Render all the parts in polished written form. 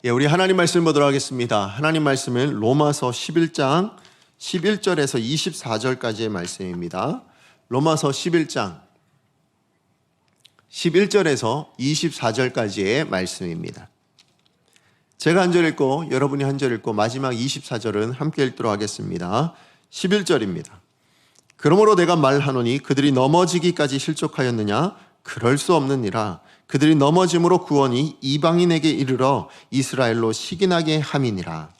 우리 하나님 말씀 보도록 하겠습니다. 하나님 말씀은 로마서 11장 11절에서 24절까지의 말씀입니다. 로마서 11장 11절에서 24절까지의 말씀입니다. 제가 한 절 읽고 여러분이 한 절 읽고 마지막 24절은 함께 읽도록 하겠습니다. 11절입니다. 그러므로 내가 말하노니 그들이 넘어지기까지 실족하였느냐? 그럴 수 없느니라. 그들이 넘어짐으로 구원이 이방인에게 이르러 이스라엘로 시기나게 함이니라.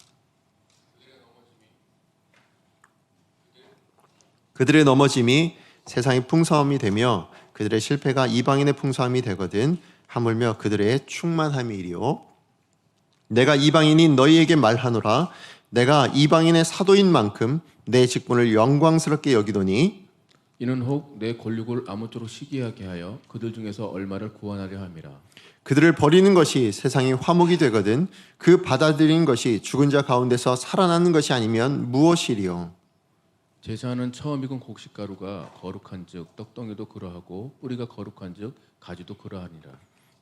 그들의 넘어짐이 세상의 풍성함이 되며 그들의 실패가 이방인의 풍성함이 되거든 하물며 그들의 충만함이 이리요. 내가 이방인인 너희에게 말하노라. 내가 이방인의 사도인 만큼 내 직분을 영광스럽게 여기더니 이는 혹 내 권력을 아무쪼록 시기하게 하여 그들 중에서 얼마를 구원하려 함이라. 그들을 버리는 것이 세상의 화목이 되거든 그 받아들이는 것이 죽은 자 가운데서 살아나는 것이 아니면 무엇이리요. 제사하는 처음 익은 곡식가루가 거룩한즉 떡덩이도 그러하고 뿌리가 거룩한즉 가지도 그러하니라.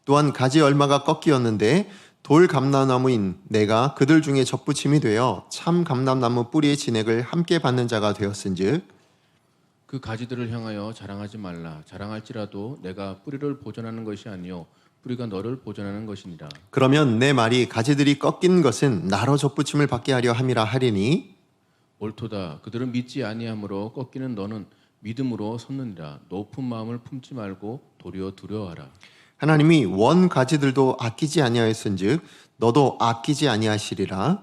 또한 가지 얼마가 꺾이었는데 돌 감람나무인 내가 그들 중에 접붙임이 되어 참 감람나무 뿌리의 진액을 함께 받는 자가 되었은즉 그 가지들을 향하여 자랑하지 말라. 자랑할지라도 내가 뿌리를 보존하는 것이 아니요 뿌리가 너를 보존하는 것이니라. 그러면 내 말이 가지들이 꺾인 것은 나로 접붙임을 받게 하려 함이라 하리니 옳도다. 그들은 믿지 아니하므로 꺾이는 너는 믿음으로 섰느니라. 높은 마음을 품지 말고 도리어 두려워하라. 하나님이 원 가지들도 아끼지 아니하였은즉 너도 아끼지 아니하시리라.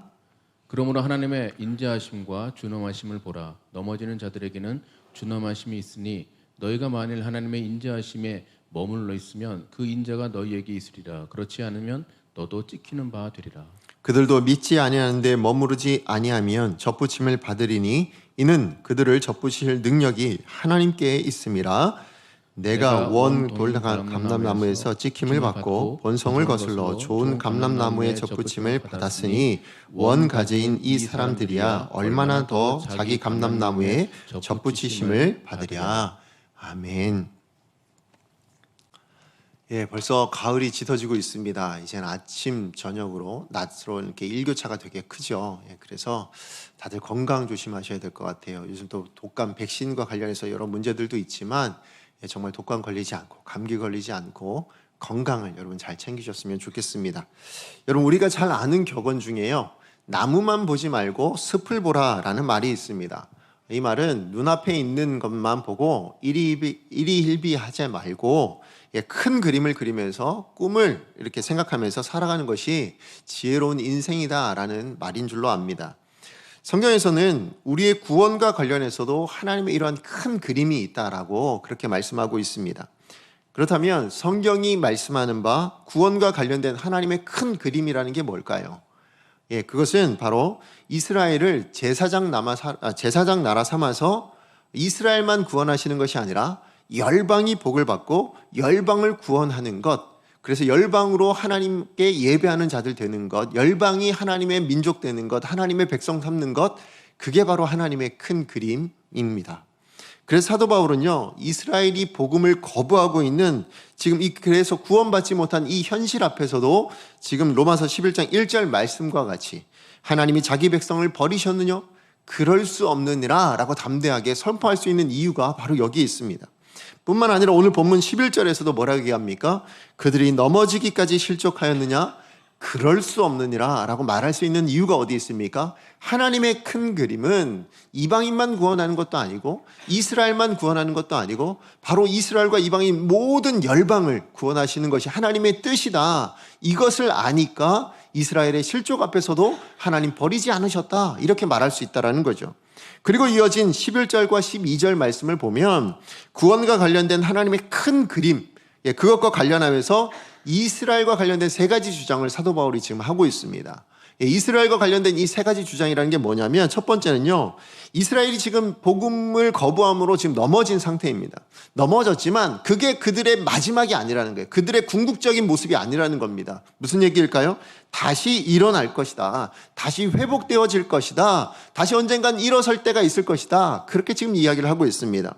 그러므로 하나님의 인자하심과 준엄하심을 보라. 넘어지는 자들에게는 준엄하심이 있으니 너희가 만일 하나님의 인자하심에 머물러 있으면 그 인자가 너희에게 있으리라. 그렇지 않으면 너도 찍히는 바 되리라. 그들도 믿지 아니하는데 머무르지 아니하면 접붙임을 받으리니 이는 그들을 접붙이실 능력이 하나님께 있음이라. 내가 원 돌다가 감람나무에서 찍힘을 받고 본성을 거슬러 좋은 감람나무의 접붙임을 받았으니 원 가지인 이 사람들이야 얼마나 더 자기 감람나무에 접붙이심을 받으랴. 아멘. 벌써 가을이 짙어지고 있습니다. 이제는 아침 저녁으로 낮으로 이렇게 일교차가 되게 크죠. 그래서 다들 건강 조심하셔야 될 것 같아요. 요즘 또 독감 백신과 관련해서 여러 문제들도 있지만 정말 독감 걸리지 않고 감기 걸리지 않고 건강을 여러분 잘 챙기셨으면 좋겠습니다. 여러분 우리가 잘 아는 격언 중에요. 나무만 보지 말고 숲을 보라라는 말이 있습니다. 이 말은 눈앞에 있는 것만 보고 이리힐비하지 말고 큰 그림을 그리면서 꿈을 이렇게 생각하면서 살아가는 것이 지혜로운 인생이다라는 말인 줄로 압니다. 성경에서는 우리의 구원과 관련해서도 하나님의 이러한 큰 그림이 있다라고 그렇게 말씀하고 있습니다. 그렇다면 성경이 말씀하는 바 구원과 관련된 하나님의 큰 그림이라는 게 뭘까요? 그것은 바로 이스라엘을 제사장 나라 삼아서 이스라엘만 구원하시는 것이 아니라 열방이 복을 받고 열방을 구원하는 것, 그래서 열방으로 하나님께 예배하는 자들 되는 것, 열방이 하나님의 민족 되는 것, 하나님의 백성 삼는 것, 그게 바로 하나님의 큰 그림입니다. 그래서 사도 바울은요, 이스라엘이 복음을 거부하고 있는 지금 그래서 구원받지 못한 이 현실 앞에서도 지금 로마서 11장 1절 말씀과 같이 하나님이 자기 백성을 버리셨느냐? 그럴 수 없느니라 라고 담대하게 선포할 수 있는 이유가 바로 여기에 있습니다. 뿐만 아니라 오늘 본문 11절에서도 뭐라고 얘기합니까? 그들이 넘어지기까지 실족하였느냐? 그럴 수 없느니라 라고 말할 수 있는 이유가 어디 있습니까? 하나님의 큰 그림은 이방인만 구원하는 것도 아니고 이스라엘만 구원하는 것도 아니고 바로 이스라엘과 이방인 모든 열방을 구원하시는 것이 하나님의 뜻이다. 이것을 아니까 이스라엘의 실족 앞에서도 하나님 버리지 않으셨다 이렇게 말할 수 있다는 거죠. 그리고 이어진 11절과 12절 말씀을 보면 구원과 관련된 하나님의 큰 그림, 그것과 관련하면서 이스라엘과 관련된 세 가지 주장을 사도 바울이 지금 하고 있습니다. 이스라엘과 관련된 이 세 가지 주장이라는 게 뭐냐면 첫 번째는요, 이스라엘이 지금 복음을 거부함으로 지금 넘어진 상태입니다. 넘어졌지만 그게 그들의 마지막이 아니라는 거예요. 그들의 궁극적인 모습이 아니라는 겁니다. 무슨 얘기일까요? 다시 일어날 것이다. 다시 회복되어질 것이다. 다시 언젠간 일어설 때가 있을 것이다. 그렇게 지금 이야기를 하고 있습니다.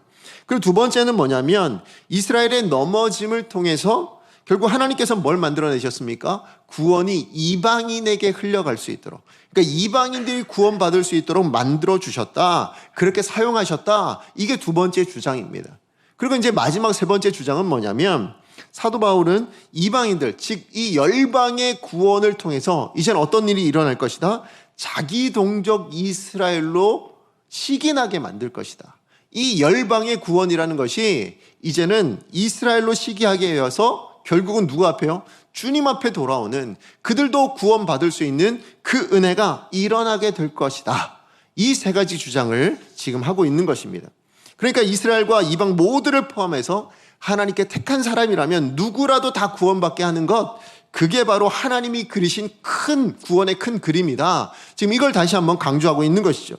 그리고 두 번째는 뭐냐면 이스라엘의 넘어짐을 통해서 결국 하나님께서 뭘 만들어내셨습니까? 구원이 이방인에게 흘러갈 수 있도록, 그러니까 이방인들이 구원받을 수 있도록 만들어주셨다, 그렇게 사용하셨다. 이게 두 번째 주장입니다. 그리고 이제 마지막 세 번째 주장은 뭐냐면, 사도 바울은 이방인들, 즉 이 열방의 구원을 통해서 이제는 어떤 일이 일어날 것이다? 자기 동족 이스라엘로 시기나게 만들 것이다. 이 열방의 구원이라는 것이 이제는 이스라엘로 시기하게 되어서 결국은 누구 앞에요? 주님 앞에 돌아오는, 그들도 구원받을 수 있는 그 은혜가 일어나게 될 것이다. 이 세 가지 주장을 지금 하고 있는 것입니다. 그러니까 이스라엘과 이방 모두를 포함해서 하나님께 택한 사람이라면 누구라도 다 구원받게 하는 것, 그게 바로 하나님이 그리신 큰 구원의 큰 그림이다. 지금 이걸 다시 한번 강조하고 있는 것이죠.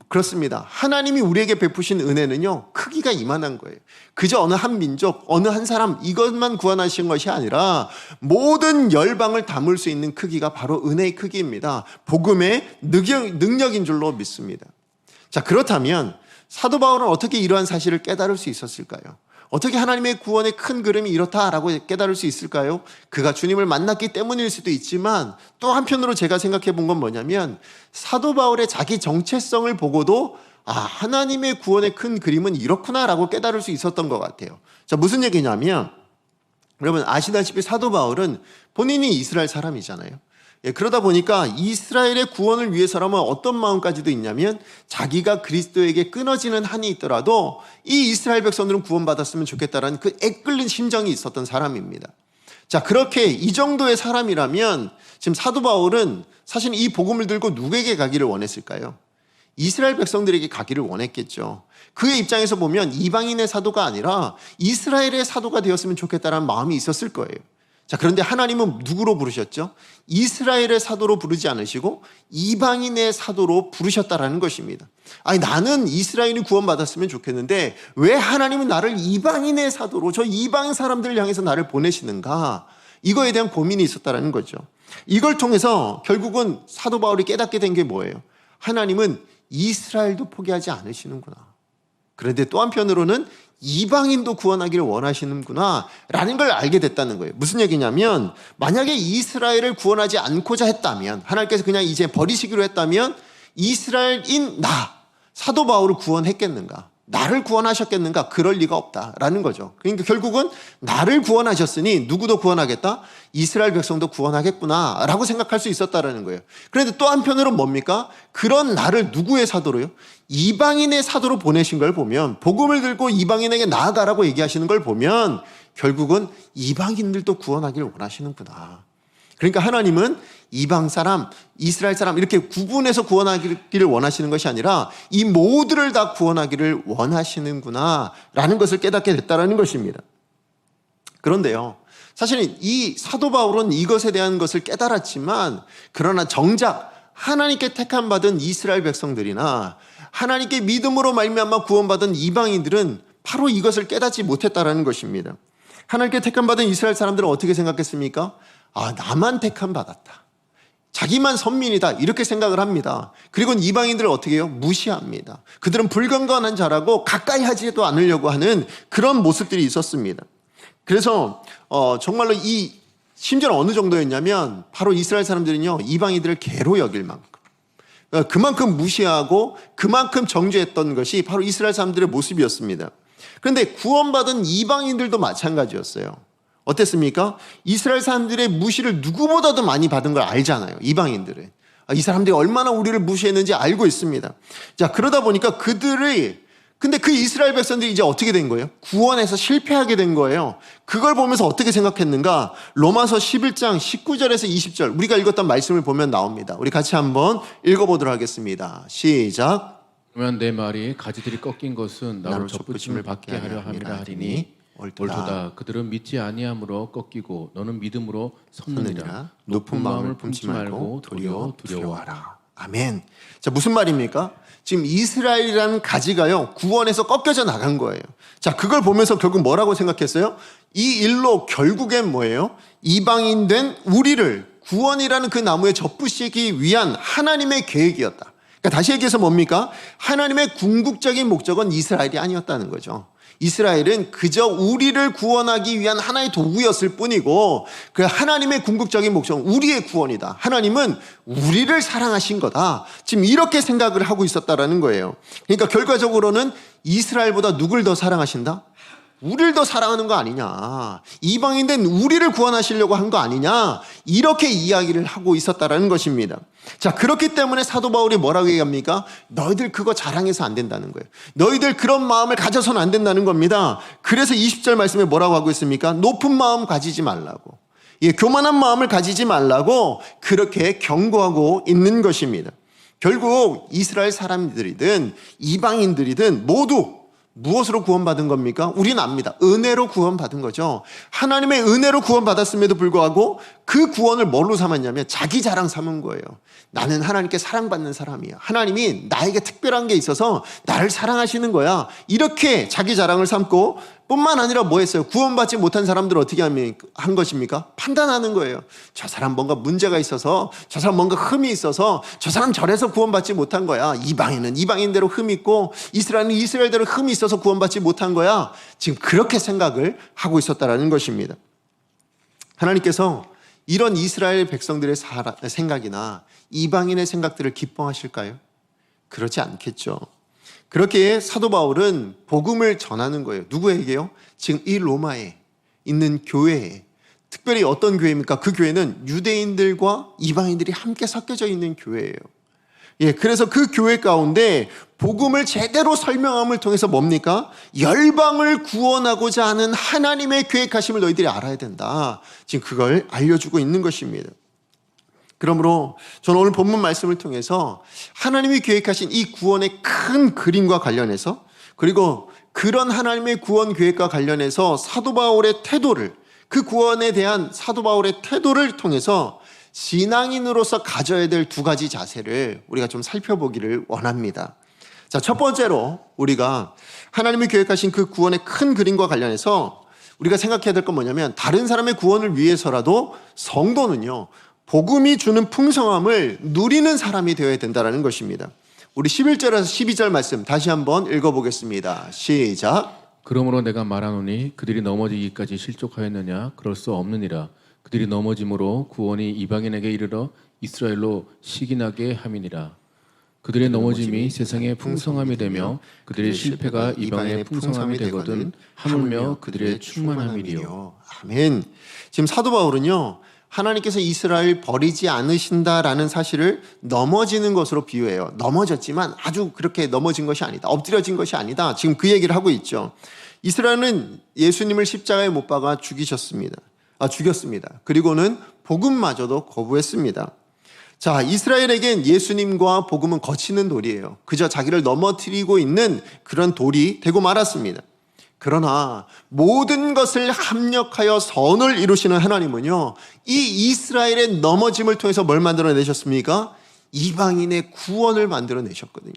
그렇습니다. 하나님이 우리에게 베푸신 은혜는요, 크기가 이만한 거예요. 그저 어느 한 민족, 어느 한 사람, 이것만 구원하신 것이 아니라 모든 열방을 담을 수 있는 크기가 바로 은혜의 크기입니다. 복음의 능력인 줄로 믿습니다. 자, 그렇다면 사도 바울은 어떻게 이러한 사실을 깨달을 수 있었을까요? 어떻게 하나님의 구원의 큰 그림이 이렇다라고 깨달을 수 있을까요? 그가 주님을 만났기 때문일 수도 있지만, 또 한편으로 제가 생각해 본 건 뭐냐면, 사도 바울의 자기 정체성을 보고도 하나님의 구원의 큰 그림은 이렇구나라고 깨달을 수 있었던 것 같아요. 자, 무슨 얘기냐면, 여러분 아시다시피 사도 바울은 본인이 이스라엘 사람이잖아요. 그러다 보니까 이스라엘의 구원을 위해서라면 어떤 마음까지도 있냐면, 자기가 그리스도에게 끊어지는 한이 있더라도 이 이스라엘 백성들은 구원받았으면 좋겠다라는 그 애끓는 심정이 있었던 사람입니다. 자, 그렇게 이 정도의 사람이라면 지금 사도 바울은 사실 이 복음을 들고 누구에게 가기를 원했을까요? 이스라엘 백성들에게 가기를 원했겠죠. 그의 입장에서 보면 이방인의 사도가 아니라 이스라엘의 사도가 되었으면 좋겠다는 마음이 있었을 거예요. 자, 그런데 하나님은 누구로 부르셨죠? 이스라엘의 사도로 부르지 않으시고 이방인의 사도로 부르셨다라는 것입니다. 아니, 나는 이스라엘이 구원받았으면 좋겠는데 왜 하나님은 나를 이방인의 사도로, 저 이방 사람들을 향해서 나를 보내시는가? 이거에 대한 고민이 있었다라는 거죠. 이걸 통해서 결국은 사도 바울이 깨닫게 된 게 뭐예요? 하나님은 이스라엘도 포기하지 않으시는구나. 그런데 또 한편으로는 이방인도 구원하기를 원하시는구나 라는 걸 알게 됐다는 거예요. 무슨 얘기냐면, 만약에 이스라엘을 구원하지 않고자 했다면, 하나님께서 그냥 이제 버리시기로 했다면 이스라엘인 나, 사도 바울을 구원했겠는가? 나를 구원하셨겠는가? 그럴 리가 없다라는 거죠. 그러니까 결국은 나를 구원하셨으니 누구도 구원하겠다? 이스라엘 백성도 구원하겠구나 라고 생각할 수 있었다라는 거예요. 그런데 또 한편으로는 뭡니까? 그런 나를 누구의 사도로요? 이방인의 사도로 보내신 걸 보면, 복음을 들고 이방인에게 나아가라고 얘기하시는 걸 보면 결국은 이방인들도 구원하기를 원하시는구나. 그러니까 하나님은 이방 사람, 이스라엘 사람 이렇게 구분해서 구원하기를 원하시는 것이 아니라 이 모두를 다 구원하기를 원하시는구나 라는 것을 깨닫게 됐다는 것입니다. 그런데요, 사실은 이 사도 바울은 이것에 대한 것을 깨달았지만, 그러나 정작 하나님께 택함 받은 이스라엘 백성들이나 하나님께 믿음으로 말미암아 구원받은 이방인들은 바로 이것을 깨닫지 못했다라는 것입니다. 하나님께 택함 받은 이스라엘 사람들은 어떻게 생각했습니까? 나만 택함 받았다, 자기만 선민이다, 이렇게 생각을 합니다. 그리고 이방인들을 어떻게 해요? 무시합니다. 그들은 불건강한 자라고 가까이 하지도 않으려고 하는 그런 모습들이 있었습니다. 그래서 정말로 심지어는 어느 정도였냐면, 바로 이스라엘 사람들은요, 이방인들을 개로 여길 만큼, 그만큼 무시하고 그만큼 정죄했던 것이 바로 이스라엘 사람들의 모습이었습니다. 그런데 구원받은 이방인들도 마찬가지였어요. 어땠습니까? 이스라엘 사람들의 무시를 누구보다도 많이 받은 걸 알잖아요, 이방인들은. 이 사람들이 얼마나 우리를 무시했는지 알고 있습니다. 자, 그러다 보니까 근데 그 이스라엘 백성들이 이제 어떻게 된 거예요? 구원에서 실패하게 된 거예요. 그걸 보면서 어떻게 생각했는가? 로마서 11장 19절에서 20절, 우리가 읽었던 말씀을 보면 나옵니다. 우리 같이 한번 읽어보도록 하겠습니다. 시작. 그러면 내 말이 가지들이 꺾인 것은 나로 접붙임을 받게 하려 함이라 하리니 옳도다. 그들은 믿지 아니함으로 꺾이고 너는 믿음으로 섰느니라. 높은 마음을 품지 말고 도리어 두려워하라. 아멘. 자, 무슨 말입니까? 지금 이스라엘이라는 가지가요, 구원에서 꺾여져 나간 거예요. 자, 그걸 보면서 결국 뭐라고 생각했어요? 이 일로 결국엔 뭐예요? 이방인 된 우리를 구원이라는 그 나무에 접붙이기 위한 하나님의 계획이었다. 그러니까 다시 얘기해서 뭡니까? 하나님의 궁극적인 목적은 이스라엘이 아니었다는 거죠. 이스라엘은 그저 우리를 구원하기 위한 하나의 도구였을 뿐이고 그 하나님의 궁극적인 목적은 우리의 구원이다. 하나님은 우리를 사랑하신 거다. 지금 이렇게 생각을 하고 있었다라는 거예요. 그러니까 결과적으로는 이스라엘보다 누굴 더 사랑하신다? 우리를 더 사랑하는 거 아니냐. 이방인된 우리를 구원하시려고 한 거 아니냐. 이렇게 이야기를 하고 있었다라는 것입니다. 자, 그렇기 때문에 사도 바울이 뭐라고 얘기합니까? 너희들 그거 자랑해서 안 된다는 거예요. 너희들 그런 마음을 가져서는 안 된다는 겁니다. 그래서 20절 말씀에 뭐라고 하고 있습니까? 높은 마음 가지지 말라고. 예, 교만한 마음을 가지지 말라고 그렇게 경고하고 있는 것입니다. 결국 이스라엘 사람들이든 이방인들이든 모두 무엇으로 구원받은 겁니까? 우리는 압니다. 은혜로 구원받은 거죠. 하나님의 은혜로 구원받았음에도 불구하고 그 구원을 뭘로 삼았냐면 자기 자랑 삼은 거예요. 나는 하나님께 사랑받는 사람이야. 하나님이 나에게 특별한 게 있어서 나를 사랑하시는 거야. 이렇게 자기 자랑을 삼고 뿐만 아니라 뭐 했어요? 구원받지 못한 사람들을 어떻게 한 것입니까? 판단하는 거예요. 저 사람 뭔가 문제가 있어서, 저 사람 뭔가 흠이 있어서, 저 사람 저래서 구원받지 못한 거야. 이방인은 이방인대로 흠이 있고 이스라엘은 이스라엘대로 흠이 있어서 구원받지 못한 거야. 지금 그렇게 생각을 하고 있었다라는 것입니다. 하나님께서 이런 이스라엘 백성들의 생각이나 이방인의 생각들을 기뻐하실까요? 그렇지 않겠죠. 그렇게 사도 바울은 복음을 전하는 거예요. 누구에게요? 지금 이 로마에 있는 교회에. 특별히 어떤 교회입니까? 그 교회는 유대인들과 이방인들이 함께 섞여져 있는 교회예요. 예, 그래서 그 교회 가운데 복음을 제대로 설명함을 통해서 뭡니까? 열방을 구원하고자 하는 하나님의 계획하심을 너희들이 알아야 된다. 지금 그걸 알려주고 있는 것입니다. 그러므로 저는 오늘 본문 말씀을 통해서 하나님이 계획하신 이 구원의 큰 그림과 관련해서, 그리고 그런 하나님의 구원 계획과 관련해서 사도 바울의 태도를, 그 구원에 대한 사도 바울의 태도를 통해서 신앙인으로서 가져야 될 두 가지 자세를 우리가 좀 살펴보기를 원합니다. 자, 첫 번째로 우리가 하나님이 계획하신 그 구원의 큰 그림과 관련해서 우리가 생각해야 될 건 뭐냐면, 다른 사람의 구원을 위해서라도 성도는요, 복음이 주는 풍성함을 누리는 사람이 되어야 된다는 것입니다. 우리 11절에서 12절 말씀 다시 한번 읽어보겠습니다. 시작. 그러므로 내가 말하노니 그들이 넘어지기까지 실족하였느냐? 그럴 수 없느니라. 그들이 넘어짐으로 구원이 이방인에게 이르러 이스라엘로 시기나게 함이니라. 그들의 넘어짐이 세상의 풍성함이 되며 그들의 실패가 이방의 풍성함이 되거든 하물며 그들의 충만함이리요. 아멘. 지금 사도 바울은요, 하나님께서 이스라엘 버리지 않으신다라는 사실을 넘어지는 것으로 비유해요. 넘어졌지만 아주 그렇게 넘어진 것이 아니다. 엎드려진 것이 아니다. 지금 그 얘기를 하고 있죠. 이스라엘은 예수님을 십자가에 못 박아 죽였습니다. 그리고는 복음마저도 거부했습니다. 자, 이스라엘에겐 예수님과 복음은 거치는 돌이에요. 그저 자기를 넘어뜨리고 있는 그런 돌이 되고 말았습니다. 그러나 모든 것을 합력하여 선을 이루시는 하나님은요, 이 이스라엘의 넘어짐을 통해서 뭘 만들어내셨습니까? 이방인의 구원을 만들어내셨거든요.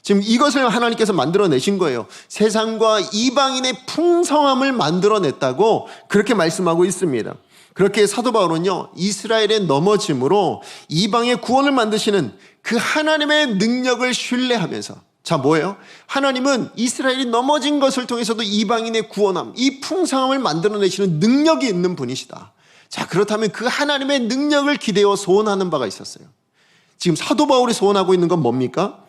지금 이것을 하나님께서 만들어내신 거예요. 세상과 이방인의 풍성함을 만들어냈다고 그렇게 말씀하고 있습니다. 그렇게 사도 바울은요, 이스라엘의 넘어짐으로 이방의 구원을 만드시는 그 하나님의 능력을 신뢰하면서, 자, 뭐예요? 하나님은 이스라엘이 넘어진 것을 통해서도 이방인의 구원함, 이 풍성함을 만들어내시는 능력이 있는 분이시다. 자, 그렇다면 그 하나님의 능력을 기대어 소원하는 바가 있었어요. 지금 사도 바울이 소원하고 있는 건 뭡니까?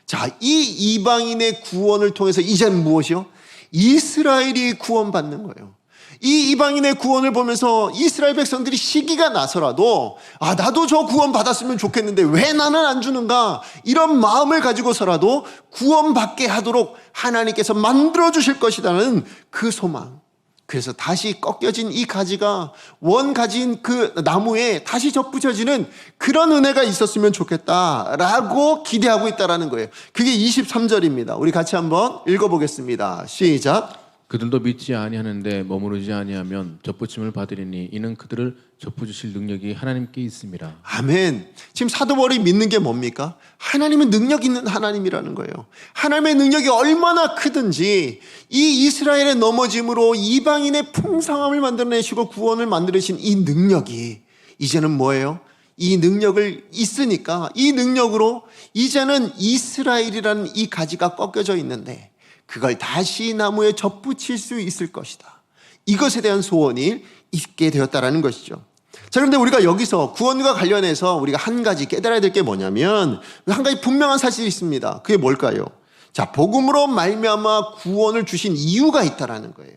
자, 이 이방인의 구원을 통해서 이제는 무엇이요? 이스라엘이 구원받는 거예요. 이 이방인의 구원을 보면서 이스라엘 백성들이 시기가 나서라도, 아, 나도 저 구원 받았으면 좋겠는데 왜 나는 안 주는가? 이런 마음을 가지고서라도 구원받게 하도록 하나님께서 만들어주실 것이라는 그 소망. 그래서 다시 꺾여진 이 가지가 원가지인 그 나무에 다시 접붙여지는 그런 은혜가 있었으면 좋겠다라고 기대하고 있다는 거예요. 그게 23절입니다. 우리 같이 한번 읽어보겠습니다. 시작. 그들도 믿지 아니하는데 머무르지 아니하면 접붙임을 받으리니 이는 그들을 접붙이실 능력이 하나님께 있습니다. 아멘. 지금 사도 바울이 믿는 게 뭡니까? 하나님은 능력 있는 하나님이라는 거예요. 하나님의 능력이 얼마나 크든지 이 이스라엘의 넘어짐으로 이방인의 풍성함을 만들어내시고 구원을 만들으신 이 능력이 이제는 뭐예요? 이 능력을 있으니까 이 능력으로 이제는 이스라엘이라는 이 가지가 꺾여져 있는데 그걸 다시 나무에 접붙일 수 있을 것이다. 이것에 대한 소원이 있게 되었다라는 것이죠. 자, 그런데 우리가 여기서 구원과 관련해서 우리가 한 가지 깨달아야 될 게 뭐냐면 한 가지 분명한 사실이 있습니다. 그게 뭘까요? 자, 복음으로 말미암아 구원을 주신 이유가 있다라는 거예요.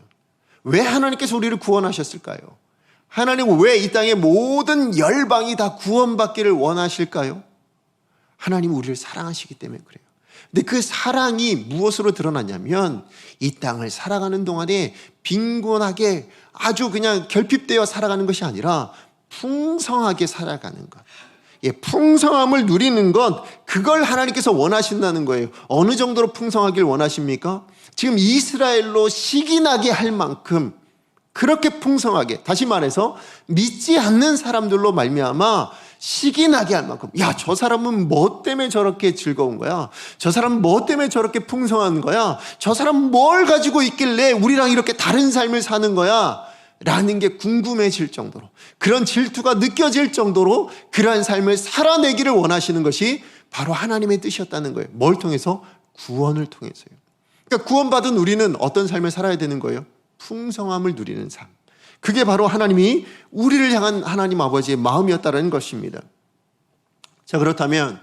왜 하나님께서 우리를 구원하셨을까요? 하나님은 왜 이 땅의 모든 열방이 다 구원받기를 원하실까요? 하나님은 우리를 사랑하시기 때문에 그래요. 근데 그 사랑이 무엇으로 드러나냐면 이 땅을 살아가는 동안에 빈곤하게 아주 그냥 결핍되어 살아가는 것이 아니라 풍성하게 살아가는 것. 예, 풍성함을 누리는 것, 그걸 하나님께서 원하신다는 거예요. 어느 정도로 풍성하길 원하십니까? 지금 이스라엘로 식이 나게 할 만큼 그렇게 풍성하게, 다시 말해서 믿지 않는 사람들로 말미암아 식이 나게 할 만큼, 야, 저 사람은 뭐 때문에 저렇게 즐거운 거야? 저 사람은 뭐 때문에 저렇게 풍성한 거야? 저 사람은 뭘 가지고 있길래 우리랑 이렇게 다른 삶을 사는 거야? 라는 게 궁금해질 정도로, 그런 질투가 느껴질 정도로 그러한 삶을 살아내기를 원하시는 것이 바로 하나님의 뜻이었다는 거예요. 뭘 통해서? 구원을 통해서요. 그러니까 구원받은 우리는 어떤 삶을 살아야 되는 거예요? 풍성함을 누리는 삶. 그게 바로 하나님이 우리를 향한 하나님 아버지의 마음이었다는 것입니다. 자, 그렇다면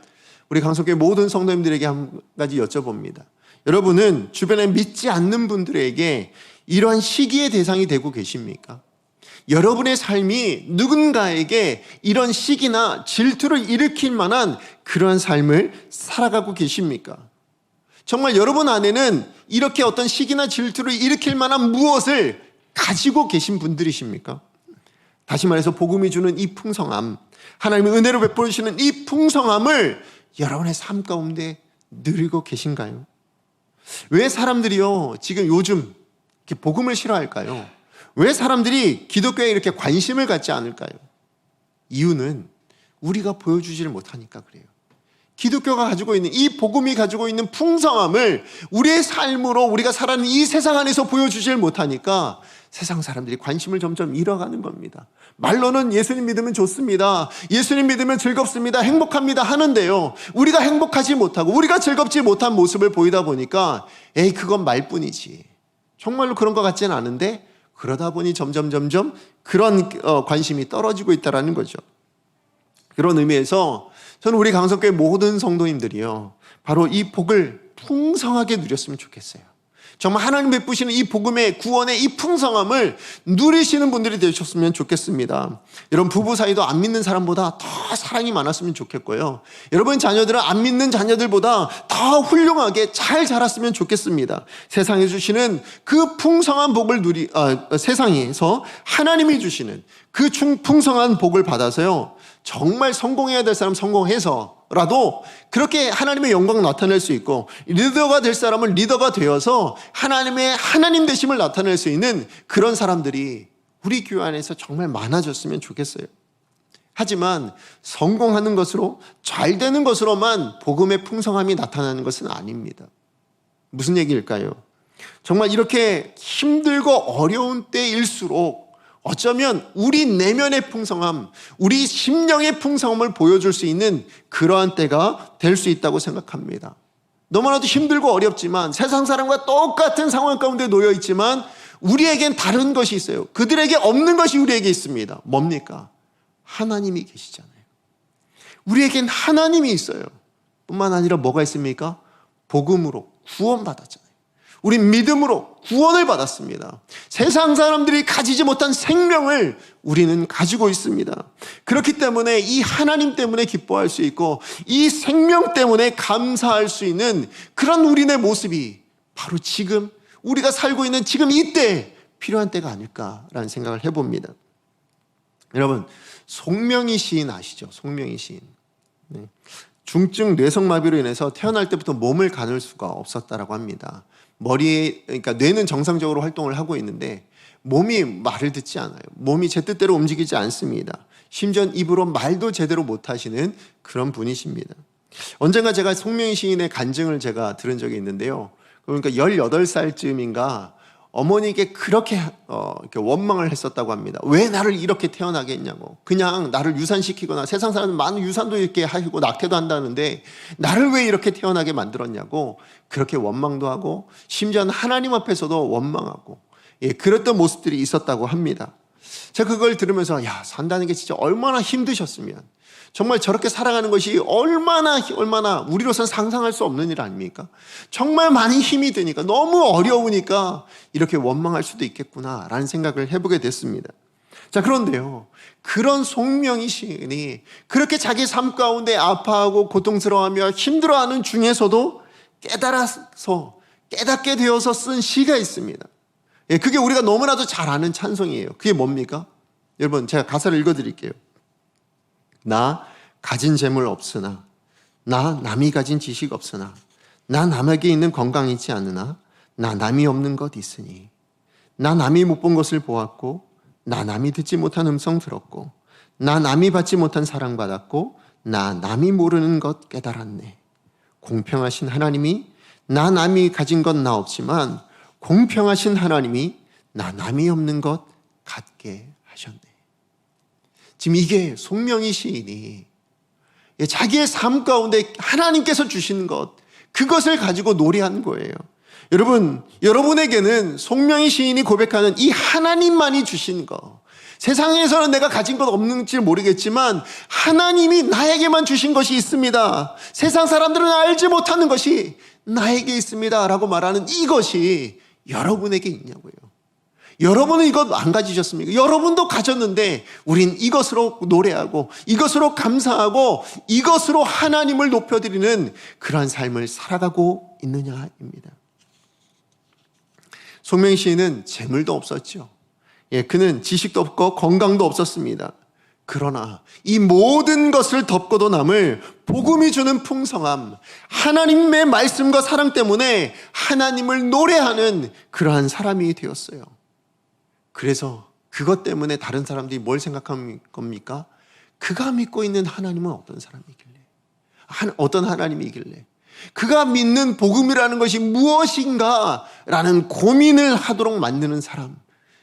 우리 강성교회 모든 성도님들에게 한 가지 여쭤봅니다. 여러분은 주변에 믿지 않는 분들에게 이러한 시기의 대상이 되고 계십니까? 여러분의 삶이 누군가에게 이런 시기나 질투를 일으킬 만한 그러한 삶을 살아가고 계십니까? 정말 여러분 안에는 이렇게 어떤 시기나 질투를 일으킬 만한 무엇을 가지고 계신 분들이십니까? 다시 말해서 복음이 주는 이 풍성함, 하나님의 은혜로 베풀으시는 이 풍성함을 여러분의 삶 가운데 누리고 계신가요? 왜 사람들이요 지금 요즘 이렇게 복음을 싫어할까요? 왜 사람들이 기독교에 이렇게 관심을 갖지 않을까요? 이유는 우리가 보여주지를 못하니까 그래요. 기독교가 가지고 있는 이 복음이 가지고 있는 풍성함을 우리의 삶으로 우리가 살아가는 이 세상 안에서 보여주질 못하니까 세상 사람들이 관심을 점점 잃어가는 겁니다. 말로는 예수님 믿으면 좋습니다. 예수님 믿으면 즐겁습니다. 행복합니다 하는데요, 우리가 행복하지 못하고 우리가 즐겁지 못한 모습을 보이다 보니까 에이, 그건 말뿐이지. 정말로 그런 것 같지는 않은데 그러다 보니 점점 그런 관심이 떨어지고 있다는 거죠. 그런 의미에서 저는 우리 강성교회 모든 성도님들이요 바로 이 복을 풍성하게 누렸으면 좋겠어요. 정말 하나님 베푸시는 이 복음의 구원의 이 풍성함을 누리시는 분들이 되셨으면 좋겠습니다. 여러분, 부부 사이도 안 믿는 사람보다 더 사랑이 많았으면 좋겠고요, 여러분 자녀들은 안 믿는 자녀들보다 더 훌륭하게 잘 자랐으면 좋겠습니다. 세상에 주시는 그 풍성한 복을 세상에서 하나님이 주시는 그 풍성한 복을 받아서요 정말 성공해야 될 사람 성공해서라도 그렇게 하나님의 영광 나타낼 수 있고, 리더가 될 사람은 리더가 되어서 하나님의 하나님 되심을 나타낼 수 있는 그런 사람들이 우리 교회 안에서 정말 많아졌으면 좋겠어요. 하지만 성공하는 것으로, 잘 되는 것으로만 복음의 풍성함이 나타나는 것은 아닙니다. 무슨 얘기일까요? 정말 이렇게 힘들고 어려운 때일수록 어쩌면 우리 내면의 풍성함, 우리 심령의 풍성함을 보여줄 수 있는 그러한 때가 될 수 있다고 생각합니다. 너무나도 힘들고 어렵지만 세상 사람과 똑같은 상황 가운데 놓여 있지만 우리에겐 다른 것이 있어요. 그들에게 없는 것이 우리에게 있습니다. 뭡니까? 하나님이 계시잖아요. 우리에겐 하나님이 있어요. 뿐만 아니라 뭐가 있습니까? 복음으로 구원받았잖아요. 우린 믿음으로 구원을 받았습니다. 세상 사람들이 가지지 못한 생명을 우리는 가지고 있습니다. 그렇기 때문에 이 하나님 때문에 기뻐할 수 있고 이 생명 때문에 감사할 수 있는 그런 우리의 모습이 바로 지금 우리가 살고 있는 지금 이때 필요한 때가 아닐까라는 생각을 해봅니다. 여러분, 송명희 시인 아시죠? 송명희 시인. 네. 중증 뇌성마비로 인해서 태어날 때부터 몸을 가눌 수가 없었다라고 합니다. 그러니까 뇌는 정상적으로 활동을 하고 있는데 몸이 말을 듣지 않아요. 몸이 제 뜻대로 움직이지 않습니다. 심지어 입으로 말도 제대로 못하시는 그런 분이십니다. 언젠가 제가 송명희 시인의 간증을 제가 들은 적이 있는데요. 그러니까 18살쯤인가 어머니에게 그렇게 이렇게 원망을 했었다고 합니다. 왜 나를 이렇게 태어나게 했냐고. 그냥 나를 유산시키거나 세상 사람들 많은 유산도 이렇게 하시고 낙태도 한다는데 나를 왜 이렇게 태어나게 만들었냐고 그렇게 원망도 하고 심지어는 하나님 앞에서도 원망하고 그랬던 모습들이 있었다고 합니다. 제가 그걸 들으면서 산다는 게 진짜 얼마나 힘드셨으면 정말 저렇게 살아가는 것이 얼마나 우리로서는 상상할 수 없는 일 아닙니까? 정말 많이 힘이 드니까 너무 어려우니까 이렇게 원망할 수도 있겠구나라는 생각을 해보게 됐습니다. 자, 그런데요, 그런 송명희 시인이 그렇게 자기 삶 가운데 아파하고 고통스러워하며 힘들어하는 중에서도 깨닫게 되어서 쓴 시가 있습니다. 그게 우리가 너무나도 잘 아는 찬송이에요. 그게 뭡니까? 여러분, 제가 가사를 읽어드릴게요. 나 가진 재물 없으나, 나 남이 가진 지식 없으나, 나 남에게 있는 건강 있지 않으나, 나 남이 없는 것 있으니, 나 남이 못 본 것을 보았고, 나 남이 듣지 못한 음성 들었고, 나 남이 받지 못한 사랑 받았고, 나 남이 모르는 것 깨달았네. 공평하신 하나님이 나 남이 가진 건 나 없지만 공평하신 하나님이 나 남이 없는 것 갖게 하셨네. 지금 이게 송명희 시인이 자기의 삶 가운데 하나님께서 주신 것, 그것을 가지고 노래한 거예요. 여러분, 여러분에게는 송명희 시인이 고백하는 이 하나님만이 주신 것, 세상에서는 내가 가진 것 없는지 모르겠지만 하나님이 나에게만 주신 것이 있습니다. 세상 사람들은 알지 못하는 것이 나에게 있습니다 라고 말하는 이것이 여러분에게 있냐고요. 여러분은 이것 안 가지셨습니까? 여러분도 가졌는데 우린 이것으로 노래하고 이것으로 감사하고 이것으로 하나님을 높여드리는 그러한 삶을 살아가고 있느냐입니다. 송명희 시인은 재물도 없었죠. 그는 지식도 없고 건강도 없었습니다. 그러나 이 모든 것을 덮고도 남을 복음이 주는 풍성함, 하나님의 말씀과 사랑 때문에 하나님을 노래하는 그러한 사람이 되었어요. 그래서 그것 때문에 다른 사람들이 뭘 생각할 겁니까? 그가 믿고 있는 하나님은 어떤 사람이길래? 어떤 하나님이길래? 그가 믿는 복음이라는 것이 무엇인가? 라는 고민을 하도록 만드는 사람.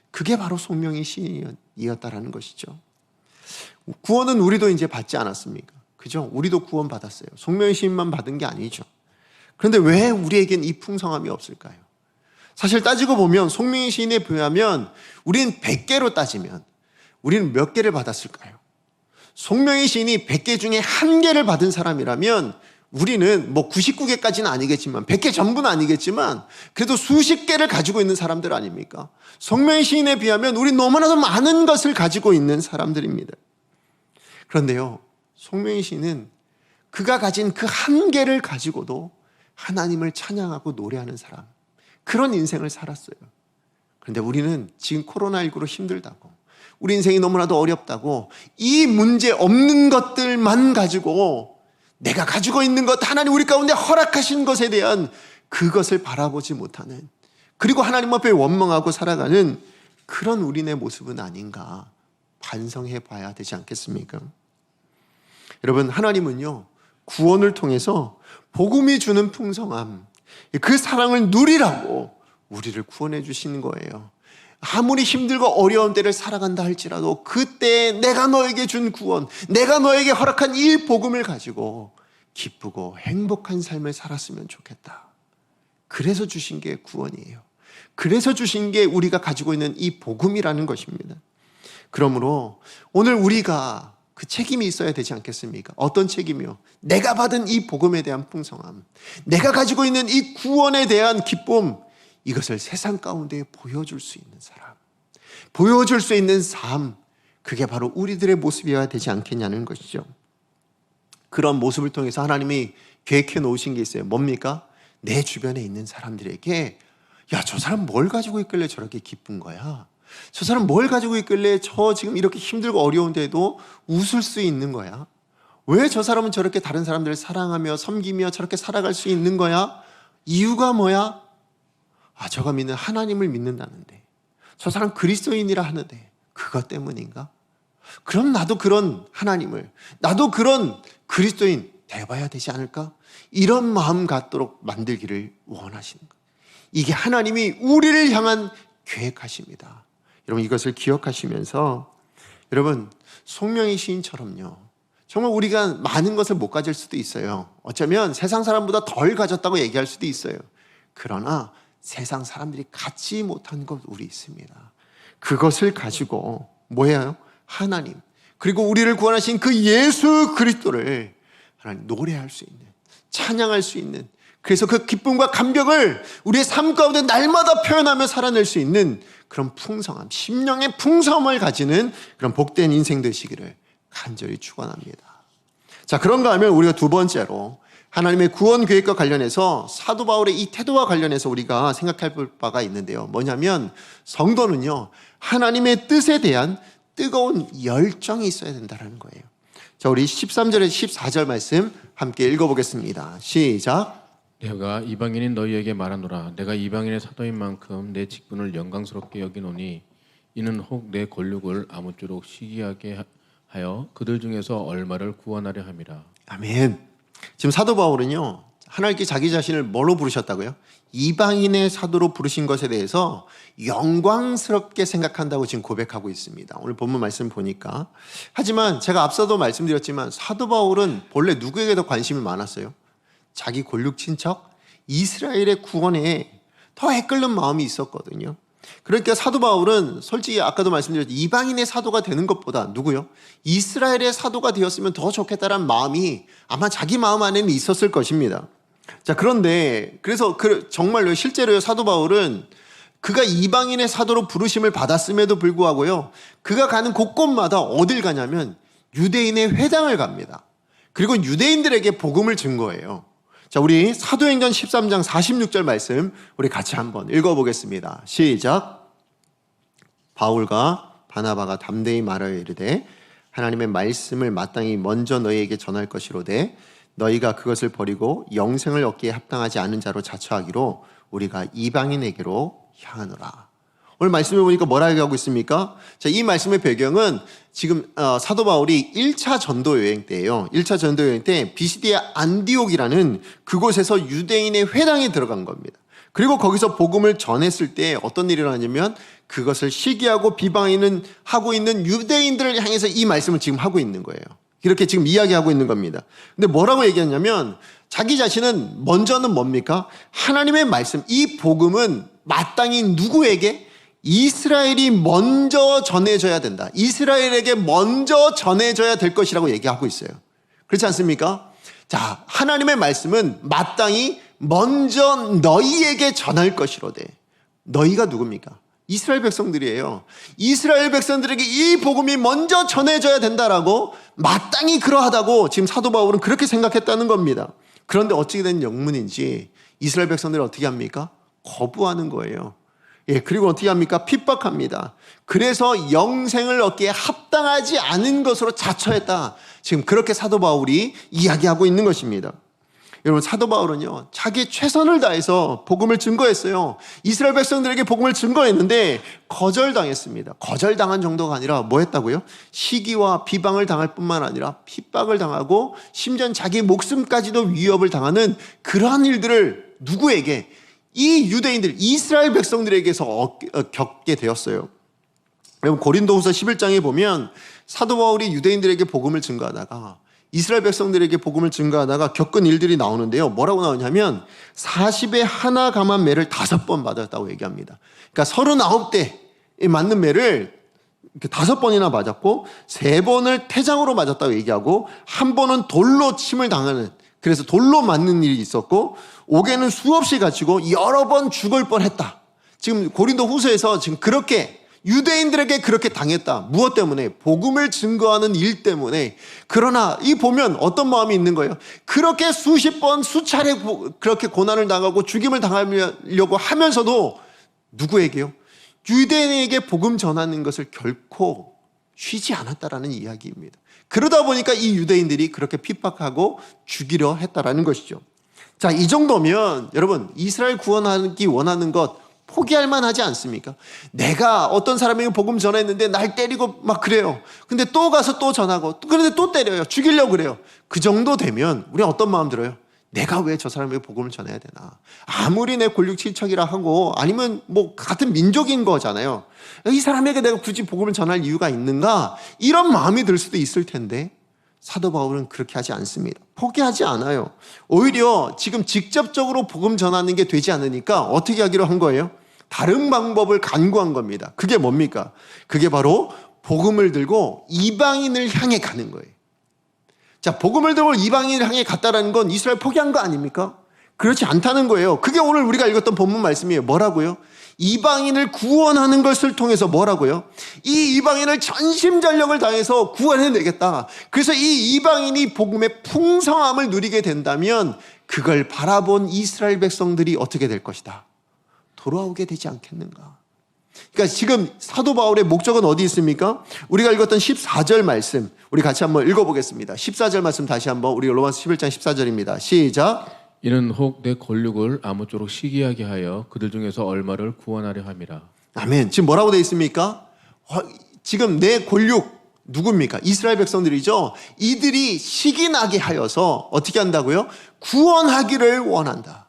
그게 바로 송명희 시인이었다라는 것이죠. 구원은 우리도 이제 받지 않았습니까? 그죠? 우리도 구원 받았어요. 송명희 시인만 받은 게 아니죠. 그런데 왜 우리에겐 이 풍성함이 없을까요? 사실 따지고 보면 송명희 시인에 비하면 우리는 100개로 따지면 우리는 몇 개를 받았을까요? 송명희 시인이 100개 중에 1개를 받은 사람이라면 우리는 99개까지는 아니겠지만 100개 전부는 아니겠지만 그래도 수십 개를 가지고 있는 사람들 아닙니까? 송명희 시인에 비하면 우리는 너무나도 많은 것을 가지고 있는 사람들입니다. 그런데요, 송명희 시인은 그가 가진 그 1개를 가지고도 하나님을 찬양하고 노래하는 사람, 그런 인생을 살았어요. 그런데 우리는 지금 코로나19로 힘들다고, 우리 인생이 너무나도 어렵다고 이 문제 없는 것들만 가지고 내가 가지고 있는 것, 하나님 우리 가운데 허락하신 것에 대한 그것을 바라보지 못하는, 그리고 하나님 앞에 원망하고 살아가는 그런 우리네 모습은 아닌가 반성해 봐야 되지 않겠습니까? 여러분, 하나님은요, 구원을 통해서 복음이 주는 풍성함, 그 사랑을 누리라고 우리를 구원해 주시는 거예요. 아무리 힘들고 어려운 때를 살아간다 할지라도 그때 내가 너에게 준 구원, 내가 너에게 허락한 이 복음을 가지고 기쁘고 행복한 삶을 살았으면 좋겠다. 그래서 주신 게 구원이에요. 그래서 주신 게 우리가 가지고 있는 이 복음이라는 것입니다. 그러므로 오늘 우리가 그 책임이 있어야 되지 않겠습니까? 어떤 책임이요? 내가 받은 이 복음에 대한 풍성함, 내가 가지고 있는 이 구원에 대한 기쁨, 이것을 세상 가운데 보여줄 수 있는 사람, 보여줄 수 있는 삶, 그게 바로 우리들의 모습이어야 되지 않겠냐는 것이죠. 그런 모습을 통해서 하나님이 계획해 놓으신 게 있어요. 뭡니까? 내 주변에 있는 사람들에게, 야, 저 사람 뭘 가지고 있길래 저렇게 기쁜 거야? 저 사람 뭘 가지고 있길래 저 지금 이렇게 힘들고 어려운데도 웃을 수 있는 거야? 왜 저 사람은 저렇게 다른 사람들을 사랑하며 섬기며 저렇게 살아갈 수 있는 거야? 이유가 뭐야? 아, 저가 믿는 하나님을 믿는다는데, 저 사람 그리스도인이라 하는데 그것 때문인가? 그럼 나도 그런 하나님을, 나도 그런 그리스도인 돼봐야 되지 않을까? 이런 마음 갖도록 만들기를 원하시는 것. 이게 하나님이 우리를 향한 계획하십니다. 여러분 이것을 기억하시면서 여러분 송명희 시인처럼요. 정말 우리가 많은 것을 못 가질 수도 있어요. 어쩌면 세상 사람보다 덜 가졌다고 얘기할 수도 있어요. 그러나 세상 사람들이 갖지 못한 것 우리 있습니다. 그것을 가지고 뭐예요? 하나님 그리고 우리를 구원하신 그 예수 그리스도를 하나님 노래할 수 있는, 찬양할 수 있는, 그래서 그 기쁨과 감격을 우리의 삶 가운데 날마다 표현하며 살아낼 수 있는 그런 풍성함, 심령의 풍성함을 가지는 그런 복된 인생 되시기를 간절히 축원합니다. 자, 그런가 하면 우리가 두 번째로 하나님의 구원 계획과 관련해서 사도 바울의 이 태도와 관련해서 우리가 생각할 바가 있는데요. 뭐냐면 성도는요, 하나님의 뜻에 대한 뜨거운 열정이 있어야 된다는 거예요. 자, 우리 13절에서 14절 말씀 함께 읽어보겠습니다. 시작. 내가 이방인인 너희에게 말하노라. 내가 이방인의 사도인 만큼 내 직분을 영광스럽게 여기노니 이는 혹 내 권력을 아무쪼록 시기하게 하여 그들 중에서 얼마를 구원하려 함이라. 아멘. 지금 사도 바울은요, 하나님께 자기 자신을 뭘로 부르셨다고요? 이방인의 사도로 부르신 것에 대해서 영광스럽게 생각한다고 지금 고백하고 있습니다. 오늘 본문 말씀 보니까. 하지만 제가 앞서도 말씀드렸지만 사도 바울은 본래 누구에게 더 관심이 많았어요? 자기 골육 친척 이스라엘의 구원에 더 애끓는 마음이 있었거든요. 그러니까 사도 바울은 솔직히 아까도 말씀드렸듯이 이방인의 사도가 되는 것보다 누구요? 이스라엘의 사도가 되었으면 더 좋겠다라는 마음이 아마 자기 마음 안에는 있었을 것입니다. 자, 그런데 그래서 정말로 실제로 사도 바울은 그가 이방인의 사도로 부르심을 받았음에도 불구하고요, 그가 가는 곳곳마다 어딜 가냐면 유대인의 회당을 갑니다. 그리고 유대인들에게 복음을 증거해요. 자, 우리 사도행전 13장 46절 말씀 우리 같이 한번 읽어보겠습니다. 시작. 바울과 바나바가 담대히 말하여 이르되 하나님의 말씀을 마땅히 먼저 너희에게 전할 것이로되 너희가 그것을 버리고 영생을 얻기에 합당하지 않은 자로 자처하기로 우리가 이방인에게로 향하노라. 오늘 말씀해 보니까 뭐라 얘기하고 있습니까? 자, 이 말씀의 배경은 지금 사도 바울이 1차 전도 여행 때예요. 1차 전도 여행 때 비시디아 안디옥이라는 그곳에서 유대인의 회당에 들어간 겁니다. 그리고 거기서 복음을 전했을 때 어떤 일이 일어나냐면 그것을 시기하고 비방하는 하고 있는 유대인들을 향해서 이 말씀을 지금 하고 있는 거예요. 이렇게 지금 이야기하고 있는 겁니다. 근데 뭐라고 얘기했냐면 자기 자신은 먼저는 뭡니까? 하나님의 말씀, 이 복음은 마땅히 누구에게? 이스라엘이 먼저 전해져야 된다. 이스라엘에게 먼저 전해져야 될 것이라고 얘기하고 있어요. 그렇지 않습니까? 자, 하나님의 말씀은 마땅히 먼저 너희에게 전할 것이로되. 너희가 누굽니까? 이스라엘 백성들이에요. 이스라엘 백성들에게 이 복음이 먼저 전해져야 된다라고 마땅히 그러하다고 지금 사도 바울은 그렇게 생각했다는 겁니다. 그런데 어찌 된 영문인지 이스라엘 백성들은 어떻게 합니까? 거부하는 거예요. 예, 그리고 어떻게 합니까? 핍박합니다. 그래서 영생을 얻기에 합당하지 않은 것으로 자처했다. 지금 그렇게 사도 바울이 이야기하고 있는 것입니다. 여러분, 사도 바울은요, 자기 최선을 다해서 복음을 증거했어요. 이스라엘 백성들에게 복음을 증거했는데 거절당했습니다. 거절당한 정도가 아니라 뭐 했다고요? 시기와 비방을 당할 뿐만 아니라 핍박을 당하고 심지어 자기 목숨까지도 위협을 당하는 그러한 일들을 누구에게? 이 유대인들, 이스라엘 백성들에게서 겪게 되었어요. 여러분, 고린도후서 11장에 보면 사도 바울이 유대인들에게 복음을 증거하다가 이스라엘 백성들에게 복음을 증거하다가 겪은 일들이 나오는데요. 뭐라고 나오냐면 40에 하나 감한 매를 5번 맞았다고 얘기합니다. 그러니까 39대에 맞는 매를 5번이나 맞았고 3번을 태장으로 맞았다고 얘기하고 1번은 돌로 침을 당하는, 그래서 돌로 맞는 일이 있었고 옥에는 수없이 갇히고 여러 번 죽을 뻔했다. 지금 고린도 후서에서 지금 그렇게 유대인들에게 그렇게 당했다. 무엇 때문에? 복음을 증거하는 일 때문에. 그러나 이 보면 어떤 마음이 있는 거예요? 그렇게 수십 번 수차례 그렇게 고난을 당하고 죽임을 당하려고 하면서도 누구에게요? 유대인에게 복음 전하는 것을 결코 쉬지 않았다라는 이야기입니다. 그러다 보니까 이 유대인들이 그렇게 핍박하고 죽이려 했다라는 것이죠. 자, 이 정도면 여러분, 이스라엘 구원하기 원하는 것 포기할 만하지 않습니까? 내가 어떤 사람에게 복음 전했는데 날 때리고 막 그래요. 근데 또 가서 또 전하고, 그런데 또 때려요. 죽이려고 그래요. 그 정도 되면 우리는 어떤 마음 들어요? 내가 왜 저 사람에게 복음을 전해야 되나? 아무리 내 권력 친척이라 하고 아니면 뭐 같은 민족인 거잖아요. 이 사람에게 내가 굳이 복음을 전할 이유가 있는가? 이런 마음이 들 수도 있을 텐데 사도 바울은 그렇게 하지 않습니다. 포기하지 않아요. 오히려 지금 직접적으로 복음 전하는 게 되지 않으니까 어떻게 하기로 한 거예요? 다른 방법을 간구한 겁니다. 그게 뭡니까? 그게 바로 복음을 들고 이방인을 향해 가는 거예요. 자, 복음을 들고 이방인을 향해 갔다라는 건 이스라엘 포기한 거 아닙니까? 그렇지 않다는 거예요. 그게 오늘 우리가 읽었던 본문 말씀이에요. 뭐라고요? 이방인을 구원하는 것을 통해서 뭐라고요? 이 이방인을 전심전력을 다해서 구원해내겠다. 그래서 이 이방인이 복음의 풍성함을 누리게 된다면 그걸 바라본 이스라엘 백성들이 어떻게 될 것이다? 돌아오게 되지 않겠는가? 그러니까 지금 사도 바울의 목적은 어디 있습니까? 우리가 읽었던 14절 말씀 우리 같이 한번 읽어보겠습니다. 14절 말씀 다시 한번 우리 로마서 11장 14절입니다. 시작. 이는 혹 내 권력을 아무쪼록 시기하게 하여 그들 중에서 얼마를 구원하려 함이라. 아멘. 지금 뭐라고 되어 있습니까? 지금 내 권력 누굽니까? 이스라엘 백성들이죠. 이들이 시기나게 하여서 어떻게 한다고요? 구원하기를 원한다.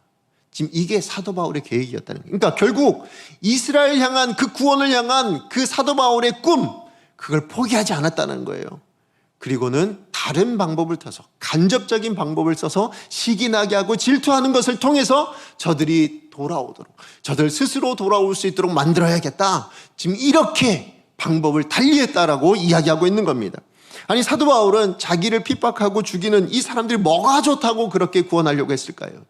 지금 이게 사도 바울의 계획이었다는 거예요. 그러니까 결국 이스라엘 향한 그 구원을 향한 그 사도 바울의 꿈, 그걸 포기하지 않았다는 거예요. 그리고는 다른 방법을 써서 간접적인 방법을 써서 시기나게 하고 질투하는 것을 통해서 저들이 돌아오도록, 저들 스스로 돌아올 수 있도록 만들어야겠다. 지금 이렇게 방법을 달리했다라고 이야기하고 있는 겁니다. 아니, 사도 바울은 자기를 핍박하고 죽이는 이 사람들이 뭐가 좋다고 그렇게 구원하려고 했을까요?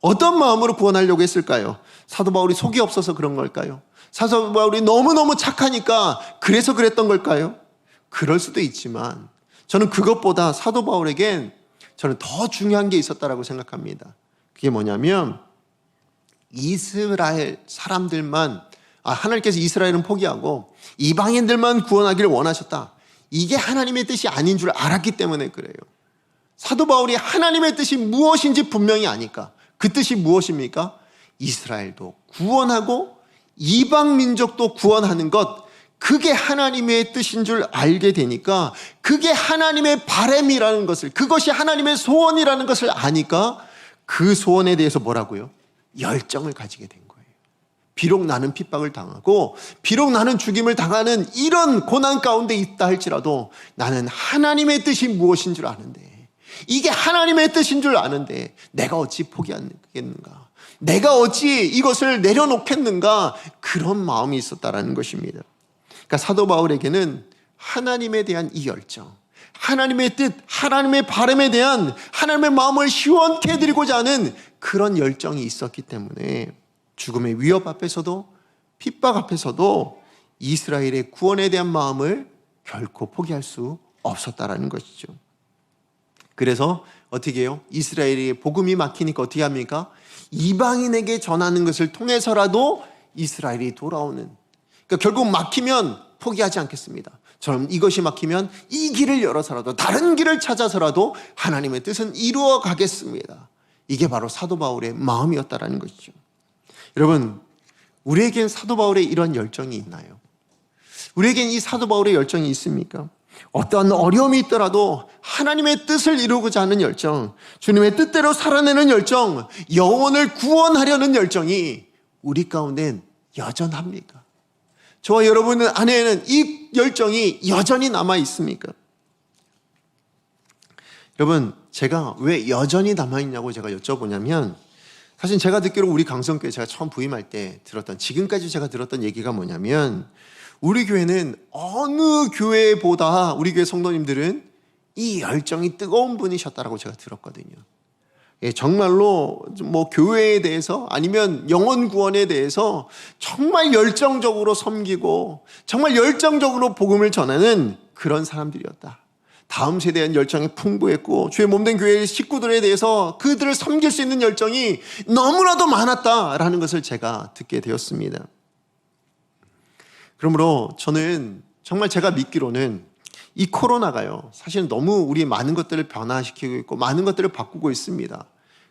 어떤 마음으로 구원하려고 했을까요? 사도 바울이 속이 없어서 그런 걸까요? 사도 바울이 너무너무 착하니까 그래서 그랬던 걸까요? 그럴 수도 있지만 저는 그것보다 사도 바울에겐 저는 더 중요한 게 있었다라고 생각합니다. 그게 뭐냐면 이스라엘 사람들만, 하나님께서 이스라엘은 포기하고 이방인들만 구원하기를 원하셨다. 이게 하나님의 뜻이 아닌 줄 알았기 때문에 그래요. 사도 바울이 하나님의 뜻이 무엇인지 분명히 아니까. 그 뜻이 무엇입니까? 이스라엘도 구원하고 이방 민족도 구원하는 것, 그게 하나님의 뜻인 줄 알게 되니까, 그게 하나님의 바람이라는 것을, 그것이 하나님의 소원이라는 것을 아니까 그 소원에 대해서 뭐라고요? 열정을 가지게 된 거예요. 비록 나는 핍박을 당하고 비록 나는 죽임을 당하는 이런 고난 가운데 있다 할지라도 나는 하나님의 뜻이 무엇인 줄 아는데, 이게 하나님의 뜻인 줄 아는데 내가 어찌 포기하겠는가? 내가 어찌 이것을 내려놓겠는가? 그런 마음이 있었다라는 것입니다. 그러니까 사도 바울에게는 하나님에 대한 이 열정, 하나님의 뜻, 하나님의 바람에 대한 하나님의 마음을 시원케 해드리고자 하는 그런 열정이 있었기 때문에 죽음의 위협 앞에서도 핍박 앞에서도 이스라엘의 구원에 대한 마음을 결코 포기할 수 없었다라는 것이죠. 그래서 어떻게 해요? 이스라엘이 복음이 막히니까 어떻게 합니까? 이방인에게 전하는 것을 통해서라도 이스라엘이 돌아오는, 그러니까 결국 막히면 포기하지 않겠습니다. 저는 이것이 막히면 이 길을 열어서라도 다른 길을 찾아서라도 하나님의 뜻은 이루어 가겠습니다. 이게 바로 사도 바울의 마음이었다라는 것이죠. 여러분, 우리에겐 사도 바울의 이런 열정이 있나요? 우리에겐 이 사도 바울의 열정이 있습니까? 어떠한 어려움이 있더라도 하나님의 뜻을 이루고자 하는 열정, 주님의 뜻대로 살아내는 열정, 영혼을 구원하려는 열정이 우리 가운데는 여전합니까? 저와 여러분 안에는 이 열정이 여전히 남아 있습니까? 여러분, 제가 왜 여전히 남아있냐고 제가 여쭤보냐면, 사실 제가 듣기로 우리 강성교회 제가 처음 부임할 때 들었던, 지금까지 제가 들었던 얘기가 뭐냐면, 우리 교회는 어느 교회보다 우리 교회 성도님들은 이 열정이 뜨거운 분이셨다라고 제가 들었거든요. 예, 정말로 뭐 교회에 대해서 아니면 영혼 구원에 대해서 정말 열정적으로 섬기고 정말 열정적으로 복음을 전하는 그런 사람들이었다. 다음 세대에 대한 열정이 풍부했고 주의 몸된 교회의 식구들에 대해서 그들을 섬길 수 있는 열정이 너무나도 많았다라는 것을 제가 듣게 되었습니다. 그러므로 저는 정말 제가 믿기로는 이 코로나가요, 사실 너무 우리 많은 것들을 변화시키고 있고 많은 것들을 바꾸고 있습니다.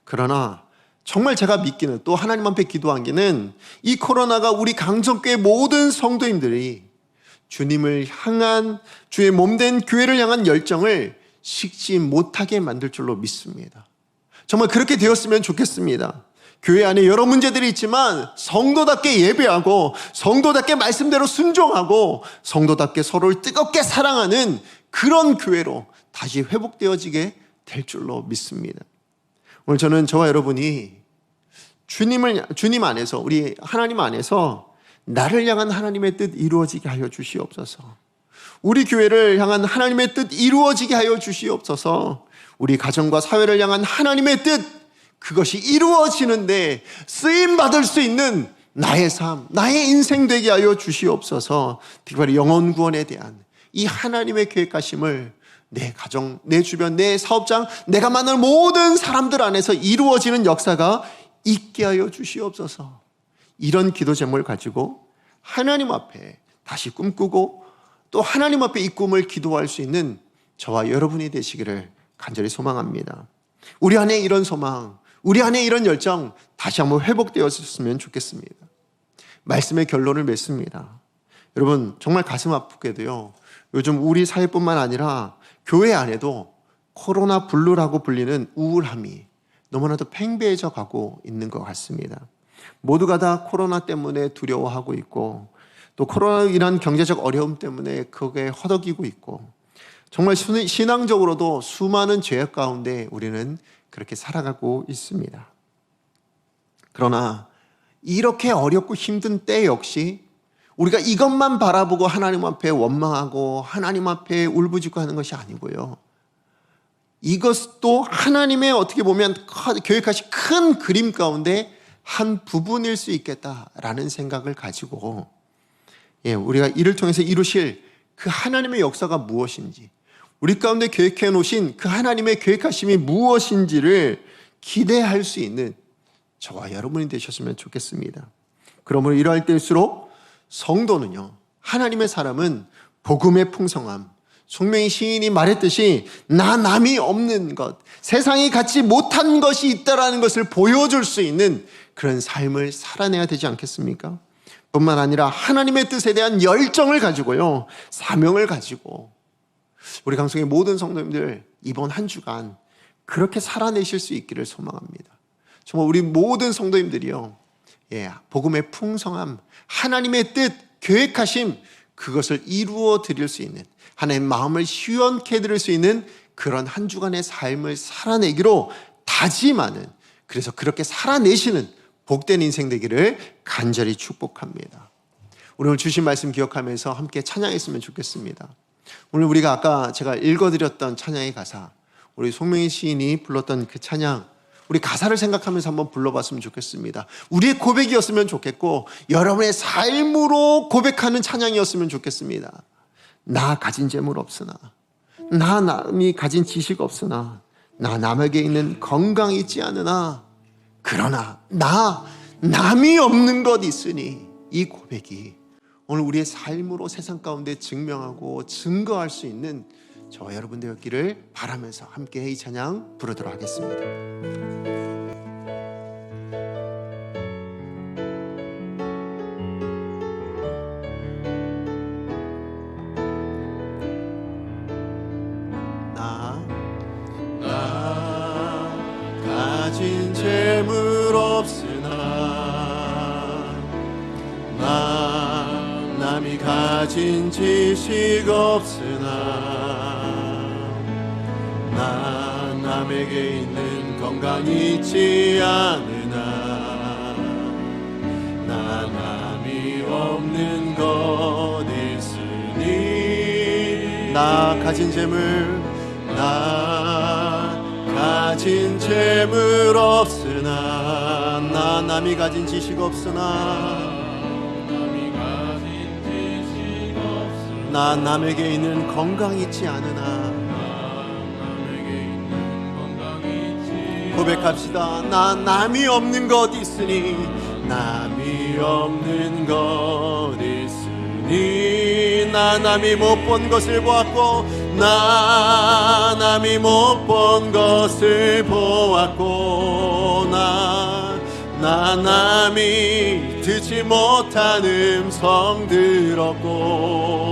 그러나 정말 제가 믿기는, 또 하나님 앞에 기도한 게는 이 코로나가 우리 강성교회 모든 성도님들이 주님을 향한, 주의 몸된 교회를 향한 열정을 식지 못하게 만들 줄로 믿습니다. 정말 그렇게 되었으면 좋겠습니다. 교회 안에 여러 문제들이 있지만 성도답게 예배하고 성도답게 말씀대로 순종하고 성도답게 서로를 뜨겁게 사랑하는 그런 교회로 다시 회복되어지게 될 줄로 믿습니다. 오늘 저는 저와 여러분이 주님 안에서, 우리 하나님 안에서 나를 향한 하나님의 뜻 이루어지게 하여 주시옵소서. 우리 교회를 향한 하나님의 뜻 이루어지게 하여 주시옵소서. 우리 가정과 사회를 향한 하나님의 뜻, 그것이 이루어지는데 쓰임받을 수 있는 나의 삶, 나의 인생 되게 하여 주시옵소서. 특별히 영혼 구원에 대한 이 하나님의 계획하심을 내 가정, 내 주변, 내 사업장, 내가 만날 모든 사람들 안에서 이루어지는 역사가 있게 하여 주시옵소서. 이런 기도 제목을 가지고 하나님 앞에 다시 꿈꾸고 또 하나님 앞에 이 꿈을 기도할 수 있는 저와 여러분이 되시기를 간절히 소망합니다. 우리 안에 이런 소망, 우리 안에 이런 열정 다시 한번 회복되었으면 좋겠습니다. 말씀의 결론을 맺습니다. 여러분, 정말 가슴 아프게도요, 요즘 우리 사회뿐만 아니라 교회 안에도 코로나 블루라고 불리는 우울함이 너무나도 팽배해져 가고 있는 것 같습니다. 모두가 다 코로나 때문에 두려워하고 있고 또 코로나로 인한 경제적 어려움 때문에 그게 허덕이고 있고 정말 신앙적으로도 수많은 죄악 가운데 우리는 그렇게 살아가고 있습니다. 그러나 이렇게 어렵고 힘든 때 역시 우리가 이것만 바라보고 하나님 앞에 원망하고 하나님 앞에 울부짖고 하는 것이 아니고요, 이것도 하나님의 어떻게 보면 계획하신 큰 그림 가운데 한 부분일 수 있겠다라는 생각을 가지고 우리가 이를 통해서 이루실 그 하나님의 역사가 무엇인지, 우리 가운데 계획해 놓으신 그 하나님의 계획하심이 무엇인지를 기대할 수 있는 저와 여러분이 되셨으면 좋겠습니다. 그러므로 이러할 때일수록 성도는요, 하나님의 사람은 복음의 풍성함, 송명희 시인이 말했듯이 나 남이 없는 것, 세상이 갖지 못한 것이 있다라는 것을 보여줄 수 있는 그런 삶을 살아내야 되지 않겠습니까? 뿐만 아니라 하나님의 뜻에 대한 열정을 가지고요, 사명을 가지고 우리 강성의 모든 성도님들 이번 한 주간 그렇게 살아내실 수 있기를 소망합니다. 정말 우리 모든 성도님들이요, 복음의 풍성함, 하나님의 뜻, 계획하심, 그것을 이루어 드릴 수 있는, 하나님의 마음을 시원케 해드릴 수 있는 그런 한 주간의 삶을 살아내기로 다짐하는, 그래서 그렇게 살아내시는 복된 인생 되기를 간절히 축복합니다. 오늘 주신 말씀 기억하면서 함께 찬양했으면 좋겠습니다. 오늘 우리가 아까 제가 읽어드렸던 찬양의 가사, 우리 송명희 시인이 불렀던 그 찬양, 우리 가사를 생각하면서 한번 불러봤으면 좋겠습니다. 우리의 고백이었으면 좋겠고 여러분의 삶으로 고백하는 찬양이었으면 좋겠습니다. 나 가진 재물 없으나, 나 남이 가진 지식 없으나, 나 남에게 있는 건강이 있지 않으나, 그러나 나 남이 없는 것 있으니, 이 고백이 오늘 우리의 삶으로 세상 가운데 증명하고 증거할 수 있는 저와 여러분 되었기를 바라면서 함께 이 찬양 부르도록 하겠습니다. 나 가진 재물 없으나, 나 남이 가진 지식 없으나, 나 남에게 있는 건강이 있지 않으나, 나 남이 없는 것 있으니, 나 가진 재물, 나 가진 재물 없으나, 나 남이 가진 지식 없으나, 나 남에게 있는 건강이 있지 않으나, 고백합시다. 나 남이 없는 것 있으니, 남이 없는 것 있으니, 나 남이 못 본 것을 보았고, 나 남이 못 본 것을 보았고, 나 남이 듣지 못한 음성 들었고,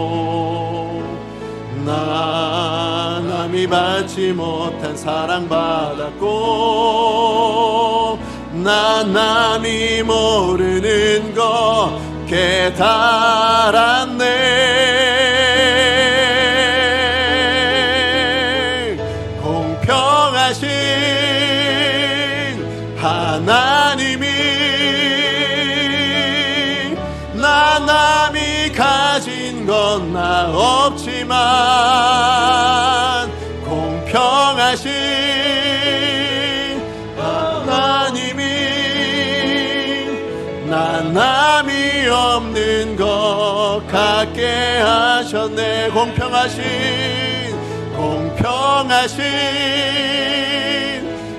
나 남이 받지 못한 사랑받았고 나 남이 모르는 거 깨달았네. 공평하신 하나님이 나 남이 가진 건 나 없지만 공평하신 하나님이 나 남이 없는 것 같게 하셨네. 공평하신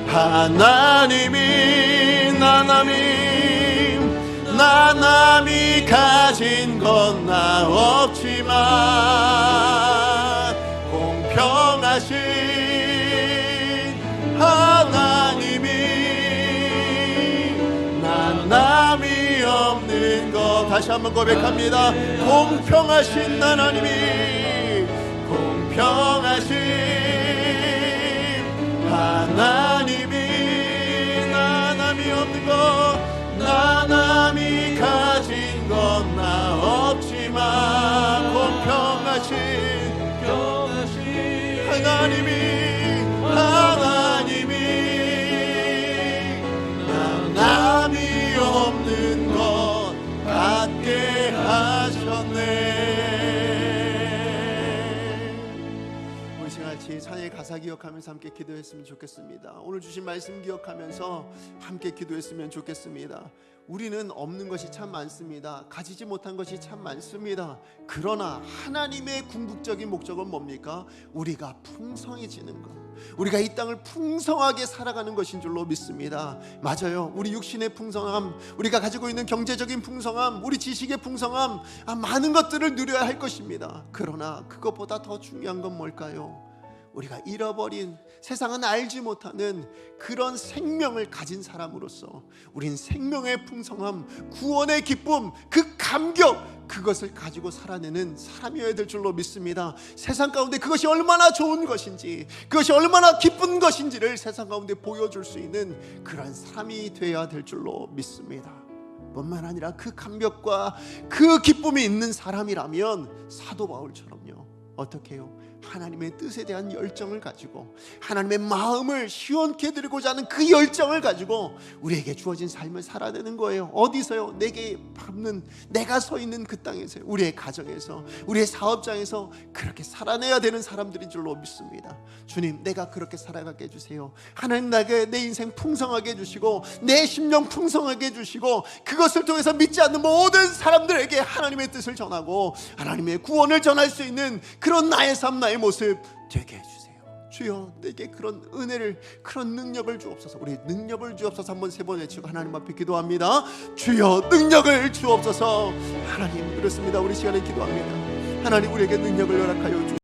하나님이 나 남이 가진 건 나 없지만 공평하신 하나님이 나 남이 없는 것 다시 한번 고백합니다. 공평하신 하나님이 공평하신 하나님이 나 남이 없는 것 나 남이 가진 건 나 없지만 공평하신 하나님이 나 남이 없는 것 같게 하셨네. 우리 같이 찬양의 가사 기억하면서 함께 기도했으면 좋겠습니다. 오늘 주신 말씀 기억하면서 함께 기도했으면 좋겠습니다. 우리는 없는 것이 참 많습니다. 가지지 못한 것이 참 많습니다. 그러나 하나님의 궁극적인 목적은 뭡니까? 우리가 풍성해지는 것, 우리가 이 땅을 풍성하게 살아가는 것인 줄로 믿습니다. 맞아요. 우리 육신의 풍성함, 우리가 가지고 있는 경제적인 풍성함, 우리 지식의 풍성함, 많은 것들을 누려야 할 것입니다. 그러나 그것보다 더 중요한 건 뭘까요? 우리가 잃어버린, 세상은 알지 못하는 그런 생명을 가진 사람으로서 우린 생명의 풍성함, 구원의 기쁨, 그 감격, 그것을 가지고 살아내는 사람이어야 될 줄로 믿습니다. 세상 가운데 그것이 얼마나 좋은 것인지, 그것이 얼마나 기쁜 것인지를 세상 가운데 보여줄 수 있는 그런 사람이 되어야 될 줄로 믿습니다. 뿐만 아니라 그 감격과 그 기쁨이 있는 사람이라면 사도 바울처럼요, 어떻게 해요? 하나님의 뜻에 대한 열정을 가지고 하나님의 마음을 시원케 드리고자 하는 그 열정을 가지고 우리에게 주어진 삶을 살아내는 거예요. 어디서요? 내게 밟는, 내가 서 있는 그 땅에서, 우리의 가정에서, 우리의 사업장에서 그렇게 살아내야 되는 사람들인 줄로 믿습니다. 주님, 내가 그렇게 살아가게 해주세요. 하나님, 나에게 내 인생 풍성하게 해주시고 내 심령 풍성하게 해주시고 그것을 통해서 믿지 않는 모든 사람들에게 하나님의 뜻을 전하고 하나님의 구원을 전할 수 있는 그런 나의 삶, 나의 모습 되게 해주세요. 주여, 내게 그런 은혜를, 그런 능력을 주옵소서. 우리 능력을 주옵소서 한번 세 번 외치고 하나님 앞에 기도합니다. 주여, 능력을 주옵소서. 하나님, 그렇습니다. 우리 시간에 기도합니다. 하나님, 우리에게 능력을 허락하여 주옵소서.